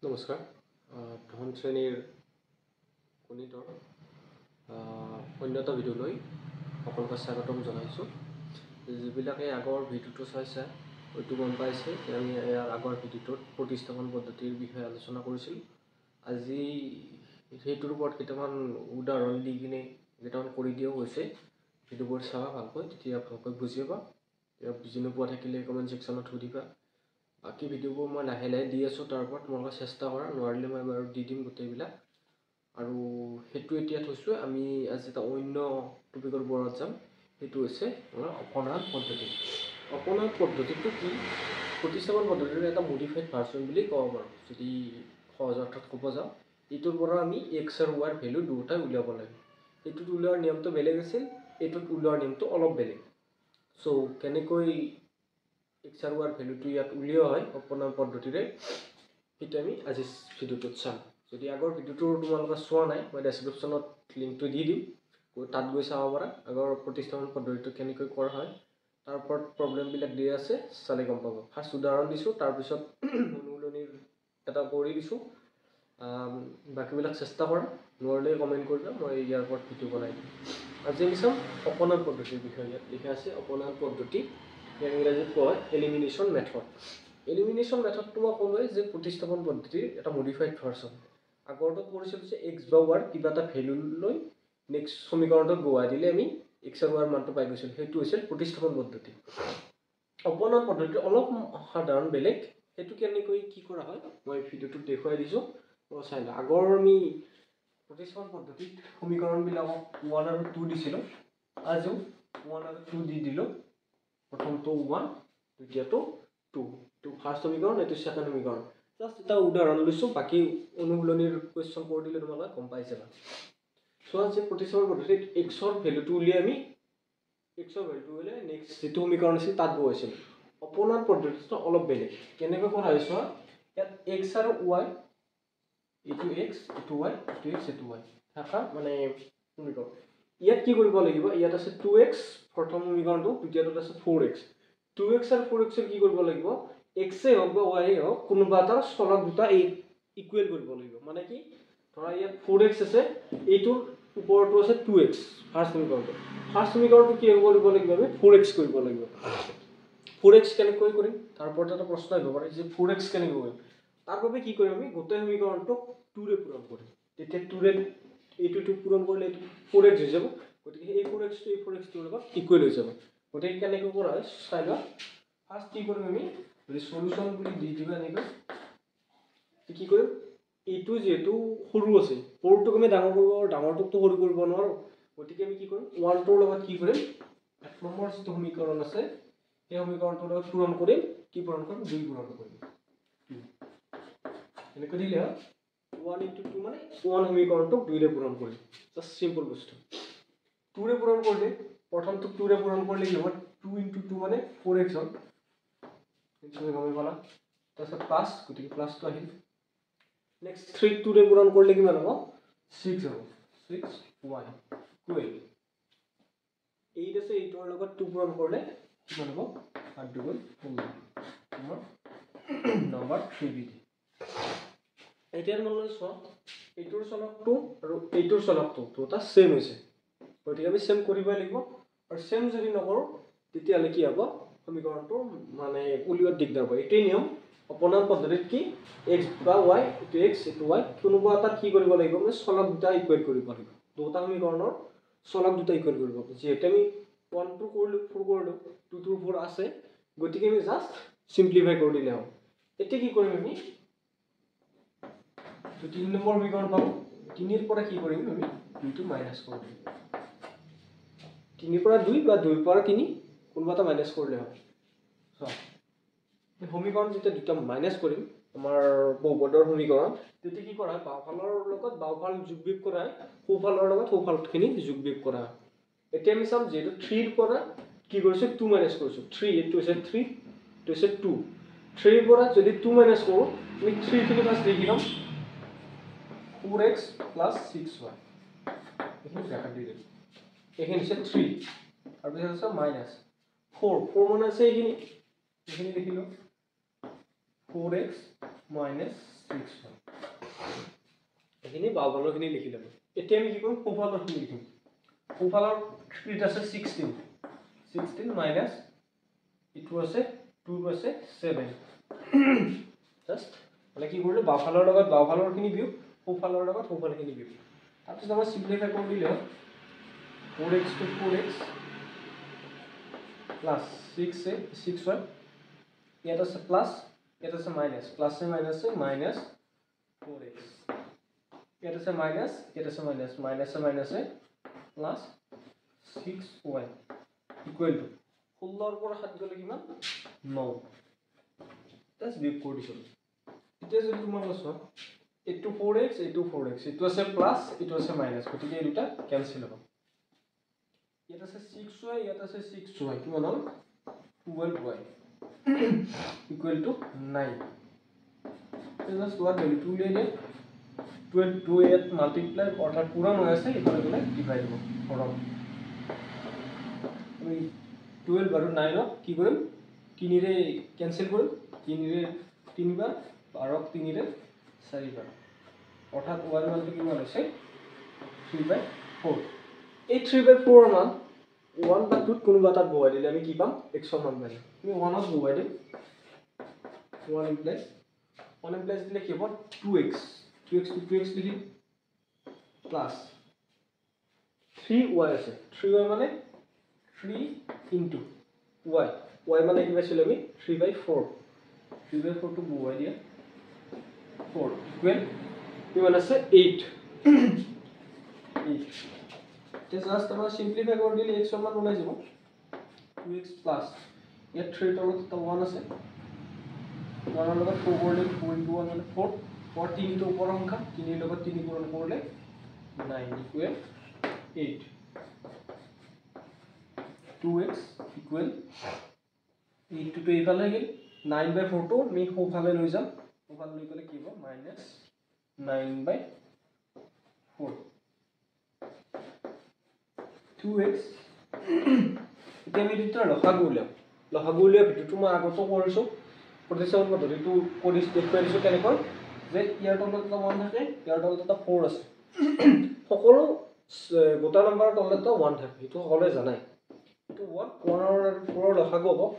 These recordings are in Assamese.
নমস্কাৰ প্ৰথম শ্ৰেণীৰ গণিতৰ অন্য এটা ভিডিঅ'লৈ সকলোকে স্বাগতম জনাইছোঁ। যিবিলাকে আগৰ ভিডিঅ'টো চাইছে হয়তো গম পাইছে যে আমি ইয়াৰ আগৰ ভিডিঅ'টোত প্ৰতিস্থাপন পদ্ধতিৰ বিষয়ে আলোচনা কৰিছিলোঁ। আজি সেইটোৰ ওপৰত কেইটামান উদাহৰণ দি কিনে কেইটামান কৰি দিয়াও হৈছে। ভিডিঅ'বোৰ চাবা ভালকৈ, তেতিয়া ভালকৈ বুজি পাবা। বুজি নোপোৱা থাকিলে কমেণ্ট ছেকশ্যনত সুধিবা। বাকী ভিডিঅ'বোৰ মই লাহে লাহে দি আছোঁ, তাৰ ওপৰত তোমালোকে চেষ্টা কৰা, নোৱাৰিলে মই বাৰু দি দিম গোটেইবিলাক। আৰু সেইটো এতিয়া থৈছোঁ, আমি আজি এটা অন্য টপিকৰ ওপৰত যাম। সেইটো হৈছে আমাৰ অপনয়ন পদ্ধতি। অপনয়ন পদ্ধতিটো কি? প্ৰতিস্থাপন পদ্ধতিৰ এটা মডিফাইড ভাৰ্চন বুলি ক'ব পাৰোঁ। যদি সহজ অৰ্থত ক'ব যাওঁ, এইটোৰ পৰা আমি এক্স আৰু ৱাইৰ ভেলু দুয়োটাই উলিয়াব লাগে। এইটোত উলিওৱাৰ নিয়মটো বেলেগ আছিল, এইটোত উলিওৱাৰ নিয়মটো অলপ বেলেগ। চ' কেনেকৈ এক্স আৰু ৱাইৰ ভেলুটো ইয়াত উলিওৱা হয় অপনয়ন পদ্ধতিৰে, সেইটো আমি আজি ভিডিঅ'টোত চাম। যদি আগৰ ভিডিঅ'টো তোমালোকে চোৱা নাই, মই ডেছক্ৰিপশ্যনত লিংকটো দি দিম, তাত গৈ চাব পাৰা। আগৰ প্ৰতিস্থাপন পদ্ধতিটো কেনেকৈ কৰা হয় তাৰ ওপৰত প্ৰব্লেমবিলাক দিয়া আছে, চালে গম পাব। ফাৰ্ষ্ট উদাহৰণ দিছোঁ, তাৰপিছত অনুশীলনীৰ এটা কৰি দিছোঁ। বাকীবিলাক চেষ্টা কৰা, নোৱাৰিলে কমেণ্ট কৰিবা, মই ইয়াৰ ওপৰত ভিডিঅ' বনাই দিম। আজি আমি চাম অপনয়ন পদ্ধতিৰ বিষয়ে। ইয়াত লিখা আছে অপনয়ন পদ্ধতি, ইয়াক ইংৰাজীত কোৱা হয় এলিমিনেশ্যন মেথড। এলিমিনেশ্যন মেথডটো মই ক'লোৱে যে প্ৰতিস্থাপন পদ্ধতিৰ এটা মডিফাইড ভাৰ্চন। আগৰটোত কৰিছিলোঁ যে এক্স বা ৱাইৰ কিবা এটা ভেলু লৈ নেক্সট সমীকৰণটোত বহুৱাই দিলে আমি এক্স আৰু ৱাইৰ মানটো পাই গৈছিলোঁ, সেইটো হৈছিল প্ৰতিস্থাপন পদ্ধতি। অপনয়ন পদ্ধতিটো অলপ সাধাৰণ বেলেগ। সেইটো কেনেকৈ কি কৰা হয় মই ভিডিঅ'টোত দেখুৱাই দিছোঁ, চাই লওঁ। আগৰ আমি প্ৰতিস্থাপন পদ্ধতিত সমীকৰণবিলাকক 1 আৰু 2 দিছিলোঁ, আজিও 1 আৰু 2 দি দিলোঁ। প্ৰথমটো 1, দ্বিতীয়টো 2, এইটো ফাৰ্ষ্ট সমীকৰণ, এইটো ছেকেণ্ড সমীকৰণ। জাষ্ট এটা উদাহৰণ লৈছোঁ, বাকী অনুশীলনীৰ কুৱেশ্যন কৰি দিলে তোমালোকে গম পাই যাবা। চোৱা যে প্ৰতিস্থাপন পদ্ধতিত এক্সৰ ভেলুটো উলিয়াই আমি নেক্সট যিটো সমীকৰণ আছিল তাত বহুৱাইছিলোঁ। অপনয়ন পদ্ধতিটো অলপ বেলেগ। কেনেকৈ কৰা হয় চোৱা, ইয়াত এক্স আৰু ৱাই, এইটো এক্স, এইটো ৱাই, এইটো এক্স, এইটো ৱাই থকা মানে সমীকৰণ। ইয়াত কি কৰিব লাগিব, ইয়াত আছে 2x প্ৰথম সমীকৰণটো, দ্বিতীয়টোত আছে 4x। 2x আৰু 4x কি কৰিব লাগিব, এক্সে হওক বা ৱাই হওক কোনোবা এটা চলক দুটা ইকুৱেল কৰিব লাগিব। মানে কি, ধৰা ইয়াত 4x আছে, এইটোৰ ওপৰতো আছে 2x, ফাৰ্ষ্ট সমীকৰণটো। ফাৰ্ষ্ট সমীকৰণটো কি কৰিব লাগিব, আমি 4x কৰিব লাগিব। 4x কেনেকৈ কৰিম, তাৰ ওপৰত এটা প্ৰশ্ন আহিব পাৰে যে 4x কেনেকৈ কৰিম। তাৰ বাবে কি কৰিম, আমি গোটেই সমীকৰণটোক 2ৰে পূৰণ কৰিম। তেতিয়া 2ৰে এইটো পূৰণ কৰিলে এইটো 4x হৈ যাব, গতিকে এই 4x টো এই 4x টোৰ লগত ইকুৱেল হৈ যাব। গতিকে কেনেকৈ কৰা হয় চাই লোৱা। ফাৰ্ষ্ট কি কৰিম, আমি যদি সলিউশন বুলি দি দিবা এনেকৈ, কি কৰিম, এইটো যিহেতু সৰু আছে, সৰুটোক আমি ডাঙৰ কৰিব পাৰোঁ, ডাঙৰটোকতো সৰু কৰিব নোৱাৰোঁ। গতিকে আমি কি কৰিম, 1টোৰ লগত কি কৰিম, এক নম্বৰ যিটো সমীকৰণ আছে সেই সমীকৰণটোৰ লগত পূৰণ কৰিম। কি পূৰণ কৰিম, 2 পূৰণ কৰিম। এনেকৈ দিলে 1 into 2 মানে 1 সমীকৰণটোক 2ৰে পূৰণ কৰিম। জাষ্ট চিম্পল বস্তু। 2ৰে পূৰণ কৰিলে, প্ৰথমটোক 2ৰে পূৰণ কৰিলে কি হ'ব, 2 into 2 মানে 4x হ'ল। তুমি গমেই পালা। তাৰপিছত প্লাছ, গতিকে প্লাছটো আহিল। নেক্সট 3 2ৰে পূৰণ কৰিলে কিমান হ'ব, 6 হ'ব। 6y ইকুৱেল 8 আছে, 8ৰ লগত 2 পূৰণ কৰিলে কিমান হ'ব, 8 2 4। নম্বৰ 3 বিধি। এতিয়া তোমালোকে চোৱা, এইটোৰ চলকটো আৰু এইটোৰ চলকটো দুটা সেম হৈছে, গতিকে আমি সেম কৰিবই লাগিব। আৰু সেম যদি নকৰোঁ তেতিয়াহ'লে কি হ'ব, সমীকৰণটো মানে উলিওৱাত দিগদাৰ হ'ব। এইটোৱেই নিয়ম অপনয়ন পদ্ধতিত, কি এক্স বা ৱাই, এইটো এক্স এইটো ৱাই, কোনোবা এটা কি কৰিব লাগিব, মানে চলক দুটা ইকুৱেল কৰিব লাগিব। দুটা সমীকৰণৰ চলক দুটা ইকুৱেল কৰিব লাগিব। যিহেতু আমি 1 2 কৰিলোঁ, 4 কৰিলোঁ, 2 2 4 আছে, গতিকে আমি জাষ্ট চিম্পলিফাই কৰি দিলে হ'ব। এতিয়া কি কৰিম, আমি 3 নম্বৰ সমীকৰণ পালোঁ, 3ৰ পৰা কি কৰিম, আমি 2টো মাইনাছ কৰি দিম। 3ৰ পৰা 2 বা 2ৰ পৰা 3 কোনোবা এটা মাইনাছ কৰিলে হয়। চোৱা, সমীকৰণ যেতিয়া দুটা মাইনাছ কৰিম, আমাৰ বহুপদৰ সমীকৰণ, তেতিয়া কি কৰা হয়, বাওঁফালৰ লগত বাওঁফাল যোগ বিয়োগ কৰা হয়, সোঁফালৰ লগত সোঁফালখিনি যোগ বিয়োগ কৰা হয়। এতিয়া আমি চাম, যিহেতু 3ৰ পৰা কি কৰিছোঁ, 2 মাইনাছ কৰিছোঁ। 3, এইটো হৈছে 3, এইটো হৈছে 2। 3ৰ পৰা যদি 2 মাইনাছ কৰোঁ, আমি 3 খিনি ফাৰ্ষ্ট লিখি ল'ম, 4x plus 6y, এইখিনি ব্ৰেকেট দি দিম। এইখিনি হৈছে 3, আৰু পিছত আছে মাইনাছ 4 মানে আছে এইখিনি লিখিলোঁ, 4x minus এইখিনি বাওঁফালৰখিনি লিখি ল'ব এতিয়া আমি কি কৰিম সোঁফালৰখিনি লিখিম সোঁফালৰ 3 আছে 16 মাইনাছ ইটো আছে 2 আছে 7 জাষ্ট মানে কি কৰিলে বাওঁফালৰ লগত বাওঁফালৰখিনি বিয়োগ সোঁফালৰ লগত সোঁফালৰখিনি বিয়োগ তাৰপিছত আমাৰ সিম্পলিফাই কৰি দিলে 4x to 4x plus 6y ইয়াত আছে প্লাস ইয়াত আছে মাইনাস প্লাসে মাইনাসে মাইনাস 4x ইয়াত আছে মাইনাস ইয়াত আছে মাইনাস মাইনাসে মাইনাসে প্লাস 6y ইকুয়াল টু 16 ৰ পৰা 7 গলে কিমান 9 that's বিয়োগ কৰি দিছো এতিয়া যদি তোমাৰ আছে এইটো 4x এইটো 4x এইটো আছে প্লাস এইটো আছে মাইনাস গতিকে এই দুটা ক্যান্সেল হ'ব ইয়াত আছে 6y ইয়াত আছে 6y কিমান হ'ল 12y equal to 9 so just what value 2 ले ले 2 8 multiply অর্থাৎ পুরা নয় আছে এখানে গলে ডিভাইড হবে ফরম আমি 12 বারো 9 কি কৰিম 3 ৰে ক্যান্সেল কৰিম 3 ৰে 3 বাৰ 12 3 ৰে 4 বাৰ অৰ্থাৎ y মানটো কিমান আছে 3/4 এই 3/4 ৰ মান 1 বা 2 কোনোবা তাত বহাই দিলে আমি কি পাম x ৰ মান পাম আমি 1 ত বহাই দিম 1 implies দিলে কি হ'ব 2x to 2x লিখি প্লাস 3y আছে 3y মানে 3 into y মানে কি পাইছিল আমি 3/4 3/4 টো বহাই দিয়া 4 ইকুৱেল কিমান আছে 8 just জাস্ট আমৰা সিম্পলিফাই কৰি দিলে x ৰ মান ওলাই যাব 2x প্লাস ইয়াত 3 তলত তো 1 আছে 1 ৰ লগত 4 কৰিলে 4 into 1 মানে 4 3 টো ওপৰ সংখ্যা 3 ৰ লগত 3 পূৰণ কৰিলে 9 ইকুৱেল 8 2x ইকুৱেল 8 টো এইফালে গেল 9/4 টো আমি সোঁফালে লৈ যাম সোঁফালে লৈ গলে কি হ'ব মাইনাস 9/4 2x এতিয়া আমি দুটা লসাগু উলিয়াম ভিডিওটো মই আগতো কৰিছো প্ৰতিস্থাপন পদ্ধতিটো কৰি দেখুৱাই দিছো কেনেকৈ যে ইয়াৰ তলত এটা 1 থাকে ইয়াৰ তলত এটা 4 আছে সকলো গোটা নাম্বাৰৰ তলত এটা 1 থাকে এটো সকলোৱে জানে এটো 1 আৰু 4 ৰ লসাগু হ'ব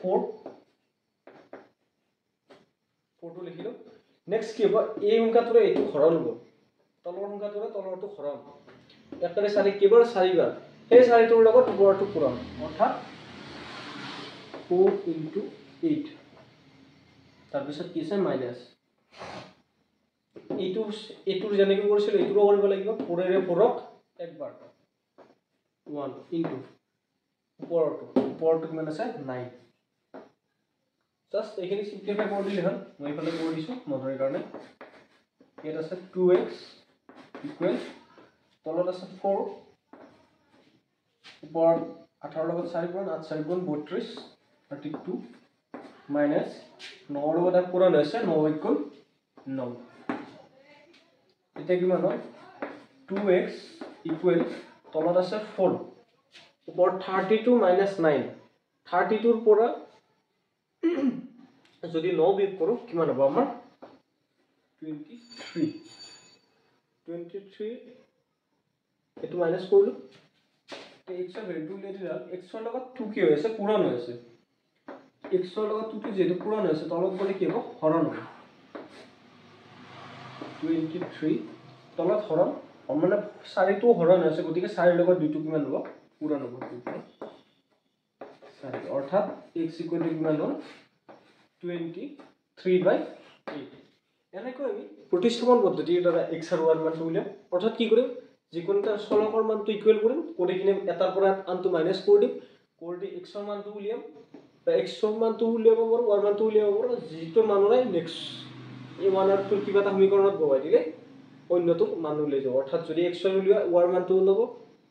4 টো লিখিলো নেক্সট কি হ'ব এই সংখ্যাটোৰে এটো হৰণ হ'ব তলৰ সংখ্যাটোৰে তলৰটো হৰণ একেৰে 4 কেইবাৰ 4 বাৰ এই 4 টোৰ লগত ওপৰটো পূৰণ অৰ্থাৎ 4 into 8 তাৰপিছত কি আছে মাইনাস এইটোৰ যেনেকৈ কৰিছিল এইটোৰো কৰিব লাগিব 4 ৰে 4ক একবাৰ 1 into ওপৰটো কিমান আছে 9 জাস্ট এইখিনি সিম্পলিফাই কৰি দিলে হ'ল মই ইফালে কৰি দিছো মনৰ কাৰণে ইয়াত আছে 2x ইকুৱেল তলত আছে 4 ওপৰ 18 লগত 4 গুণ 8 4 গুণ 32 32 মাইনাস 9 ৰ লগত পূৰণ হৈছে 9 গুণ 9 এতিয়া কিমান হয় 2x ইকুৱেল তলত আছে 4 ওপৰ 32 মাইনাস 9 32 ৰ পৰা যদি 9 বিয়োগ কৰো কিমান হ'ব আমাৰ 23 এটো মাইনাস কৰিলো তে x ৰ ভ্যালু উলিয়াই দিলা x ৰ লগত 2 কি হৈ আছে পূৰণ হৈ আছে x ৰ লগত 2 টো যেটো পূৰণ হৈ আছে তলত গলে কি হ'ব হৰণ হ'ব 23 তলত হৰণ মানে 4 টো হৰণ হৈ আছে গতিকে 4 ৰ লগত 2 টো কিমান হ'ব পূৰণ হ'ব 4 অৰ্থাৎ x ইকুৱেল টু কিমান হ'ল 23/8 এনেকৈ আমি প্ৰতিস্থাপন পদ্ধতিৰ দ্বাৰা x আৰু y মানটো উলিয়াম অৰ্থাৎ কি কৰিম যিকোনটা চলকৰ মানটো ইকুৱেল কৰিম কৰি কিনে এটাৰ পৰা আনটো মাইনাস কৰি দিম কৰি দি x ৰ মানটো উলিয়াম বা x ৰ মানটো উলিয়াব পাৰো y মানটো উলিয়াব পাৰো যিটো মানৰে নেক্সট এই মানৰটো কিবা এটা সমীকৰণত বহাই দিলে অন্যটো মান উলিয়াই যাব অৰ্থাৎ যদি x ৰ উলিয়া y ৰ মানটো উলাব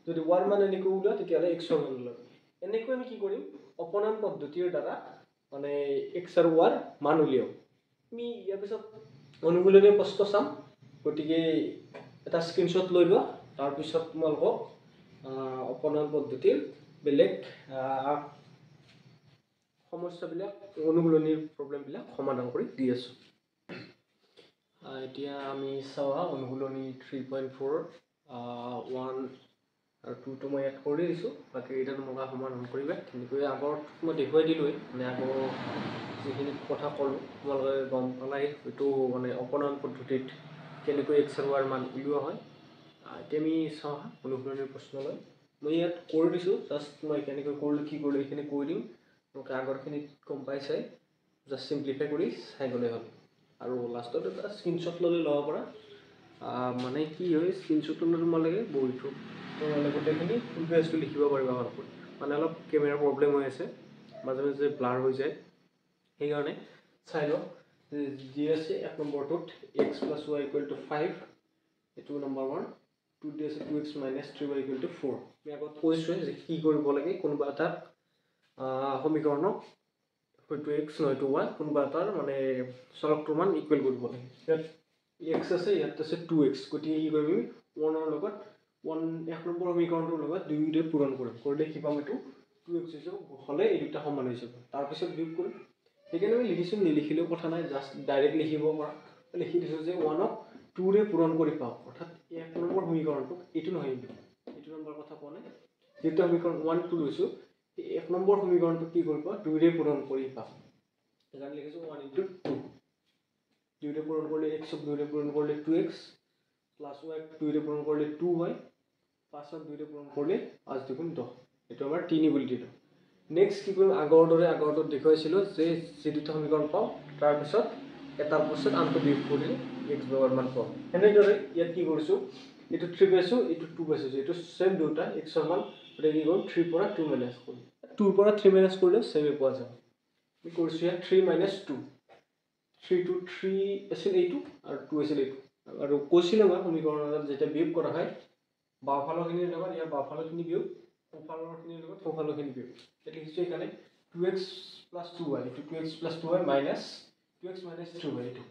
যদি y ৰ মান এনেকৈ উলিয়া তেতিয়া হলে x ৰ মান উলাব এনেকৈ আমি কি কৰিম অপনয়ন পদ্ধতিৰ দ্বাৰা মানে x আৰু y ৰ মান উলিয়াও আমি ইয়াৰ পিছত অনুকূলনীয় প্ৰশ্ন চাম গতিকে এটা স্ক্ৰিনশ্বট লৈ লোৱা তাৰ পিছত তোমালোকক অপনয়ন পদ্ধতিৰ বেলেগ সমস্যাবিলাক অনুকূলনীৰ প্ৰবলেমবিলাক সমাধান কৰি দি আছো এতিয়া আমি চাওঁ অনুশীলনী 3.4 1 আৰু 2টো মই ইয়াত কৰি দিছোঁ, বাকী এইটা তোমালোকে সমাধান কৰিবা। তেনেকৈ আগত মই দেখুৱাই দিলোঁৱেই, মানে আগৰ যিখিনি কথা ক'লোঁ তোমালোকে গম পালাই, এইটো মানে অপনয়ন পদ্ধতিত কেনেকৈ এক্স আৰু ৱাইৰ মান উলিওৱা হয়। এতিয়া আমি চাওঁ অনুশীলনীৰ প্ৰশ্নলৈ। মই ইয়াত কৰি দিছোঁ, জাষ্ট মই কেনেকৈ কৰিলোঁ কি কৰিলোঁ এইখিনি কৈ দিম। তোমালোকে আগৰখিনিত গম পাইছাই, জাষ্ট চিম্প্লিফাই কৰি চাই গ'লে হ'ল। আৰু লাষ্টত এটা স্ক্ৰীনশ্বট ল'লে ল'ব পাৰা। মানে কি হয়, স্ক্ৰীনশ্বট ল'লে তোমালোকে বহীটো তোমালোকে গোটেইখিনি ফুল পেজটো লিখিব পাৰিবা ভালকৈ। মানে অলপ কেমেৰাৰ প্ৰব্লেম হৈ আছে, মাজে মাজে ব্লাৰ হৈ যায়, সেইকাৰণে চাই লওঁ। যি আছে 1 নম্বৰটোত x + y = 5, এইটো নম্বৰ 1। 2 দি আছে 2x - 3y = 4। আমি আগত কৈছোঁৱে যে কি কৰিব লাগে, কোনোবা এটা সমীকৰণক হয়তো x নহয়তো y, কোনোবা এটাৰ মানে চলকটোৰ মান ইকুৱেল কৰিব লাগে। ইয়াত x আছে, ইয়াত আছে 2x, গতিকে কি কৰিবি 1ৰ লগত 1 নম্বৰ সমীকৰণটোৰ লগত 2ৰে পূৰণ কৰিম, কৰিলে কি পাম, এইটো 2x হৈ যাব, হ'লে এই দুটা সমান হৈ যাব। তাৰপিছত বিয়োগ কৰিম। সেইকাৰণে আমি লিখিছোঁ, নিলিখিলেও কথা নাই, জাষ্ট ডাইৰেক্ট লিখিব পৰা। লিখি দিছোঁ যে 1ক 2ৰে পূৰণ কৰি পাওঁ, অৰ্থাৎ 1 নম্বৰ সমীকৰণটো এইটো নহয়, এইটো নম্বৰ কথা কোৱা নাই। যিটো সমীকৰণ 1 2 লৈছোঁ, এই 1 নম্বৰ সমীকৰণটো কি কৰিব 2ৰে পূৰণ কৰি পাওঁ। সেইকাৰণে লিখিছোঁ 1 × 2। 2ৰে পূৰণ কৰিলে x-ক 2ৰে পূৰণ কৰিলে 2x + y-ক 2ৰে পূৰণ কৰিলে 2y, 5ক 2ৰে পূৰণ কৰিলে 5 × 2 = 10। এইটো আমাৰ 3 বুলি দিলোঁ। নেক্সট কি কৰিম, আগৰ দৰে আগৰটোত দেখুৱাইছিলোঁ যে যি দুটা সমীকৰণ পাওঁ তাৰপিছত এটাৰ পাছত আনটো বিয়োগ কৰিলে x ৰ মান পাওঁ। সেনেদৰে ইয়াত কি কৰিছোঁ, এইটো 3 পাইছোঁ, এইটো 2 পাইছোঁ, এইটো চেম দুটা x ৰ মান, গতিকে কি কৰিম 3 পৰা 2 মাইনাছ কৰিম। 2ৰ পৰা 3 মাইনাছ কৰিলেও চেমে পোৱা যাব। আমি কৰিছোঁ ইয়াত 3 - 2, 3 টো 3 আছিল এইটো, আৰু 2 আছিল এইটো। আৰু কৈছিলোঁ মই সমীকৰণত যেতিয়া বিয়োগ কৰা হয়, বাওঁফালৰখিনিৰ লগত ইয়াৰ বাওঁফালৰখিনি বিয়োগ, সোঁফালৰখিনিৰ লগত সোঁফালৰখিনি বিয়োগ। এতিয়া লিখিছোঁ সেইকাৰণে 2x + 2y, এইটো 2x + 2y minus 2x - 3y এইটো।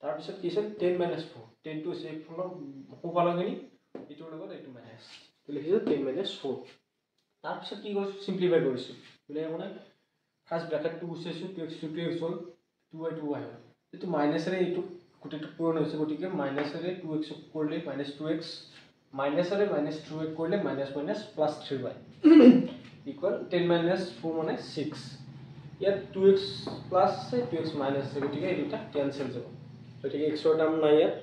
তাৰপিছত কি আছিল 10 - 4, 10টো হৈছে এইফালৰ সোঁফালৰখিনি, এইটোৰ লগত এইটো মাইনাছ, লিখিছোঁ 10 - 4। তাৰপিছত কি কৰিছোঁ, চিম্প্লিফাই কৰিছোঁ, মানে ফাৰ্ষ্ট ব্ৰেকেটটো গুচাইছোঁ, 2x টো 2x হ'ল, 2y টো y হ'ল। এইটো মাইনাছেৰে এইটো গোটেইটো পূৰণ হৈছে, গতিকে মাইনাছেৰে 2x কৰিলে -2x, মাইনাছেৰে -3y কৰিলে -+3y = 10 - 4 মানে 6। ইয়াত 2x প্লাছ আছে, 2x মাইনাছ আছে, গতিকে এই দুটা কেনচেল যাব। গতিকে x-ৰ টাৰ্ম নাই ইয়াত,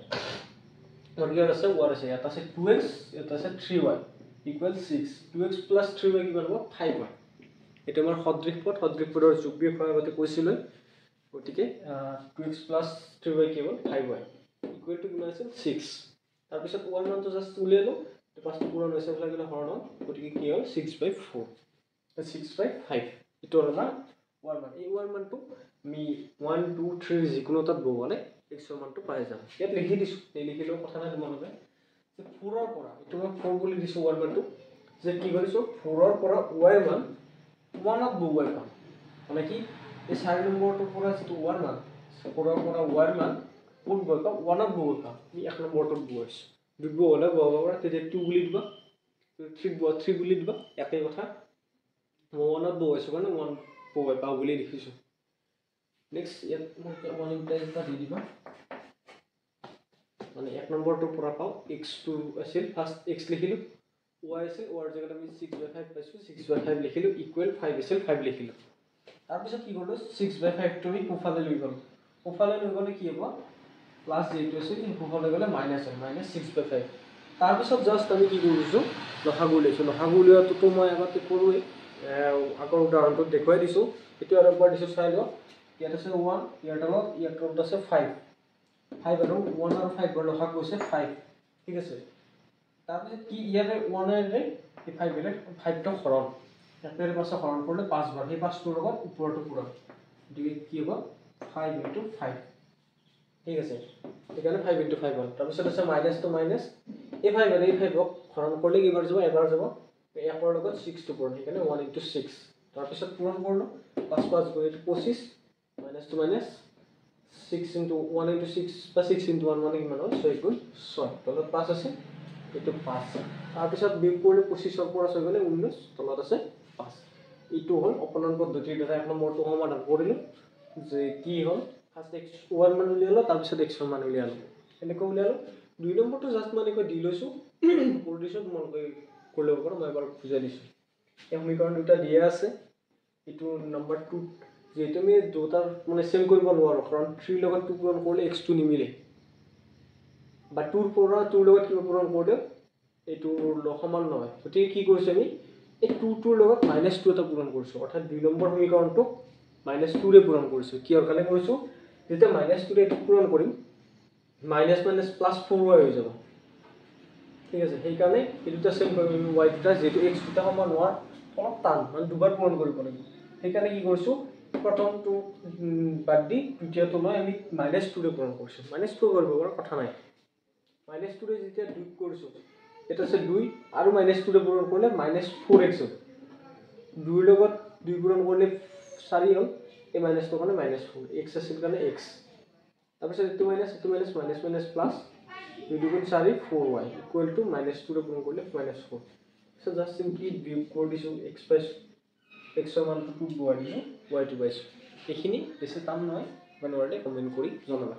গতিকে ইয়াত আছে y আছে, ইয়াত আছে 2x, ইয়াত আছে 3y = 6। 2x + 3y কিমান হ'ব, 5y। এইটো আমাৰ সদৃশ পদ, সদৃশ পদৰ যোগ বিয়োগ হোৱাৰ আগতে কৈছিলোঁ, গতিকে 2x + 3y কি হ'ল 5y = কিমান আছিল 6। তাৰপিছত y মানটো জাষ্ট উলিয়াই লওঁ, 5টো পূৰণ হৈছে বুলি ক'লে হৰণ হ'ল, গতিকে কি হ'ল 6/4, 6/5। এইটো হ'ল আমাৰ y মান। এই y মানটো আমি 1 2 3 যিকোনো এটাত বহালে x-ৰ মানটো পাই যাম। ইয়াত লিখি দিছোঁ, নিলিখিলেও কথা নাই তোমালোকে, যে 4ৰ পৰা, এইটো মই 4 বুলি দিছোঁ y মানটো, যে কি কৰিছোঁ 4ৰ পৰা y মান 1ত বহুৱাই পাম। মানে কি, এই 4 নম্বৰটোৰ পৰা যিটো y মান, 4ৰ পৰা y মান ক'ত বহুৱাই পাম, 1ত বহুৱাই পাম। আমি 1 নম্বৰটোত বহুৱাইছোঁ, 2ত বহুৱালে বহুৱাব পৰা, তেতিয়া 2 বুলি দিবা, 3 বুলি দিবা, একেই কথা। মই 1ত বহুৱাইছোঁ কাৰণে 1 বহুৱাই পাওঁ বুলি লিখিছোঁ। নেক্সট ইয়াত মই 1 এটা দি দিবা, মানে 1 নম্বৰটোৰ পৰা পাওঁ, x2 আছিল, ফাৰ্ষ্ট x লিখিলোঁ, y আছিল, y ৰ জেগাত আমি 6/5 পাইছোঁ, 6/5 লিখিলোঁ, = 5 আছিল, 5 লিখিলোঁ। তাৰপিছত কি কৰিলোঁ, 6/5টো আমি সোঁফালে লৈ গ'লোঁ, সোঁফালে লৈ গ'লে কি হ'ব, প্লাছ যিটো আছিল সোঁফালে গ'লে মাইনাছ হয়, -6/5। তাৰপিছত জাষ্ট আমি কি কৰিছোঁ, লসাগু উলিয়াইছোঁ। লসাগু উলিওৱাটোতো মই আগতে কৰোঁৱেই, আগৰ উদাহৰণটোত দেখুৱাই দিছোঁ, সেইটো আৰু একবাৰ দিছোঁ, চাই লওঁ। ইয়াত আছে 1, ইয়াৰ তলত আছে 5 আৰু 1 আৰু 5ৰ লসাগু হৈছে 5, ঠিক আছে। তাৰপিছত কি, ইয়াতে 1ৰে এই 5ৰে 5টো হৰণ, 1ৰে 5ক হৰণ কৰিলে 5 বাৰ, সেই 5টোৰ লগত ওপৰটো পূৰণ, গতিকে কি হ'ব 5 × 5, ঠিক আছে। সেইকাৰণে 5 × 5 হ'ল। তাৰপিছত আছে মাইনাছটো মাইনাছ, এই 5 আৰু এই 5ক হৰণ কৰিলে কেইবাৰ যাব, এবাৰ যাব, 1ৰ লগত 6টো পূৰণ, সেইকাৰণে 1 × 6। তাৰপিছত পূৰণ কৰিলোঁ, 5 × 5 = 25, মাইনাছটো মাইনাছ, 1 × 6 বা 6 × 1 মানে কিমান হ'ল, 6 × 6, তলত 5 আছে, এইটো 5। তাৰপিছত বিয়োগ কৰিলে 25ৰ পৰা 6 গ'লে 19, তলত আছে 5। এইটো হ'ল অপনয়ন পদ্ধতিৰ দ্বাৰা 1 নম্বৰটো সমাধান কৰিলোঁ, যে কি হ'ল ফাৰ্ষ্ট x1 মান উলিয়ালো তাৰপিছত x1 মান উলিয়ালো এনেকৈ উলিয়ালো 2 নম্বৰটো জাষ্ট মানে কৈ দি লৈছো কৰি দিছো তোমালোকে কৰি ল'ব পাৰো মই এবাৰ বুজাই দিছো এই সমীকৰণ দুটা দিয়া আছে ইটো নম্বৰ 2 যেটো আমি দুটাৰ মানে সেম কৰিব নোৱাৰো কাৰণ 3 লগত 2 পূৰণ কৰিলে x2 নিমিলে বা 2 ৰ পৰা 2 লগত কিবা পূৰণ কৰিলে এইটো সমান নহয় গতিকে কি কৰিছো আমি এই 2 ৰ লগত -2 এটা পূৰণ কৰিছো অৰ্থাৎ 2 নম্বৰ সমীকৰণটো -2 ৰে পূৰণ কৰিছো কিহৰ কাৰণে কৰিছো যেতিয়া -2 ৰে এইটো পূৰণ কৰিম মাইনাস মাইনাস প্লাস 4y হৈ যাব ঠিক আছে সেই কাৰণে এই দুটা সেম কৰিম y দুটা যেটো x দুটা সমান হোৱাৰ অলপ টান মানে দুবাৰ পূৰণ কৰিব লাগিব সেই কাৰণে কি কৰিছো প্ৰথমটো বাদ দি দ্বিতীয়টো লৈ আমি -2 ৰে পূৰণ কৰিছো -2 কৰিব কথা নাই -2 ৰে যেতিয়া 2 কৰিছো এটা আছে 2 আৰু -2 ৰে পূৰণ কৰিলে -4x হ'ব 2 ৰ লগত 2 পূৰণ কৰিলে 4 হ'ল এই মাইনাসটো কাৰণে -4 x আছিল কাৰণে x তাৰপিছত এইটো minus minus plus 2 2 4 4y equal to -2 ৰে পূৰণ কৰিলে -4 সো জাস্ট সিম্পলি বিয়োগ কৰি দিছো x ৰ মানটো 2 বহাই দিছো y টো পাইছো এইখিনি বেছি টান নহয় মানে কমেন্ট কৰি জনাবা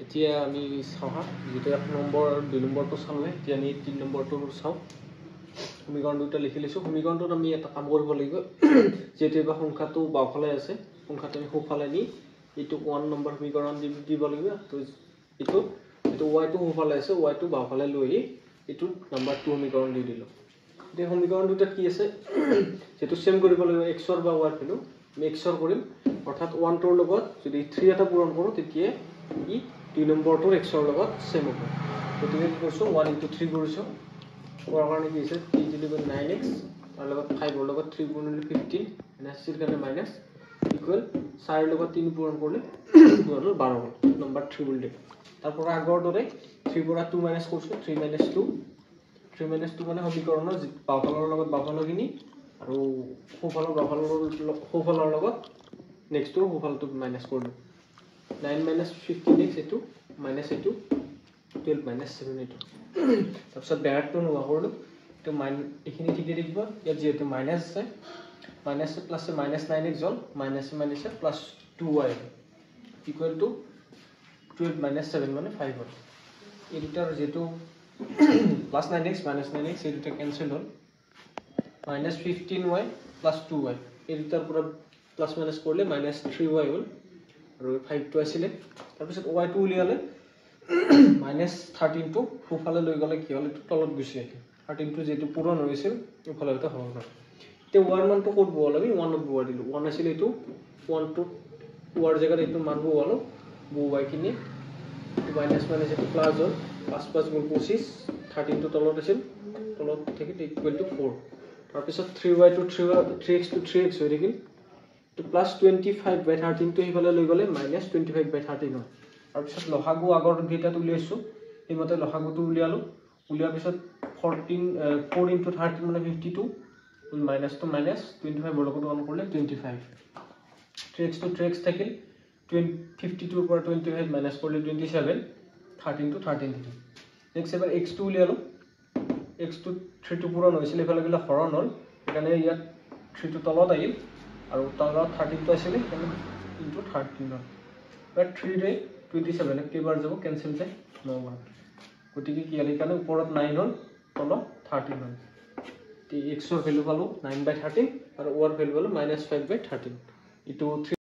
এতিয়া আমি চাও যেটো 1 নম্বৰ 2 নম্বৰটো চালে এতিয়া আমি 3 নম্বৰটো চাও সমীকৰণ দুটা লিখি লৈছো সমীকৰণটোত আমি এটা কাম কৰিব লাগিব যেটো বা সংখ্যাটো বাওফালে আছে সংখ্যাটো আমি সোফালে নি এটো 1 নম্বৰ সমীকৰণ দিব লাগিব তো এটো y টো সোফালে আছে y টো বাওফালে লৈ এটো নম্বৰ 2 সমীকৰণ দি দিলো এই সমীকৰণ দুটা কি আছে যেটো সেম কৰিব লাগিব x ৰ বা y ৰ ভ্যালু আমি x ৰ কৰিম অৰ্থাৎ 1 ৰ লগত যদি 3 এটা পূৰণ কৰো তেতিয়া ই 2 নম্বৰটোৰ x ৰ লগত সেম হ'ব গতিকে কি কৰিছো 1 * 3 কৰিছো কৰাৰ কাৰণে কি হৈছে 3 * 9x তাৰ লগত 5 ৰ লগত 3 গুণ 15 মাইনাস ৰ কাৰণে মাইনাস ইকুৱেল 4 ৰ লগত 3 পূৰণ কৰিলে 12 হ'ল নম্বৰ 3 বুলি তাৰপৰ আগৰ দৰে 3 পৰা 2 মাইনাস কৰিছো 3 - 2 3 - 2 মানে সমীকৰণৰ বাওফালৰ লগত বাওফালৰখিনি আৰু সোফালৰ লগত নেক্সটটো সোফালটো মাইনাস কৰিলো 9 - 15x এটো মাইনাস এটো 12 - 7 এটো তাৰপিছত ব্যাকেটটো নোৱা কৰিলো তো এখিনি ঠিকে থাকিব ইয়াত যেটো মাইনাস আছে মাইনাস প্লাস -9x হ'ল minus plus 2y equal to 12 - 7 মানে 5 হ'ল এই দুটাৰ যেটো প্লাস 9x -9x এই দুটা ক্যান্সেল হ'ল -15y প্লাস 2y এই দুটাৰ পৰা প্লাস মাইনাস কৰিলে -3y হ'ল আৰু 5 টো আছিল তাৰপিছত y টো উলিয়ালে -13 টো সোফালে লৈ গলে কি হ'ল এটো তলত গুছি আহিল 13 টো যেটো পূৰণ হৈছিল ওফালে এটা হ'ল না তে y মানটো ক'ত বহাল আমি 1 ত বহাই দিলো 1 আছিল এটো 1 টো y জায়গাত এটো মান বহালো y কিনি মাইনাস এটো প্লাস হ'ল 5 5 গুণ 25 13 টো তলত আছিল তলত থেকে ইকুৱেল টু 4 তাৰপিছত 3y to 3x to 3x হৈ থাকিল তো প্লাস 25/13 টো হিফালে লৈ গলে -25/13 হয় তাৰপিছত লহাগু আগৰ দুটাটো উলিয়াইছো এইমতে লহাগুটো উলিয়ালো উলিয়াৰ পিছত 4 * 13 মানে 52 মাইনাস to মাইনাস 25 ৰ লগত 1 কৰিলে 25 3x to 3x থাকিল 52 ৰ পৰা 25 মাইনাস কৰিলে 27 13 to 13 থাকিল নেক্সট এবাৰ x টো উলিয়ালো x টো 3 টো পূৰণ হৈছিল এফালে গলে হৰণ হ'ল এখানে ইয়াত 3 টো তলত আহিল আৰু তলত 13 টো আছিল এখানে ইনটু 13 হ'ল বাট 3 ৰে 27 কেবাৰ যাব ক্যান্সেল যায় 9 বাৰ গতিকে কি হ'ল এখানে ওপৰত 9 হ'ল তলত 13 হ'ল তে x ৰ ভ্যালু পালো 9/13 আৰু y ৰ ভ্যালু পালো -5/13 ইটো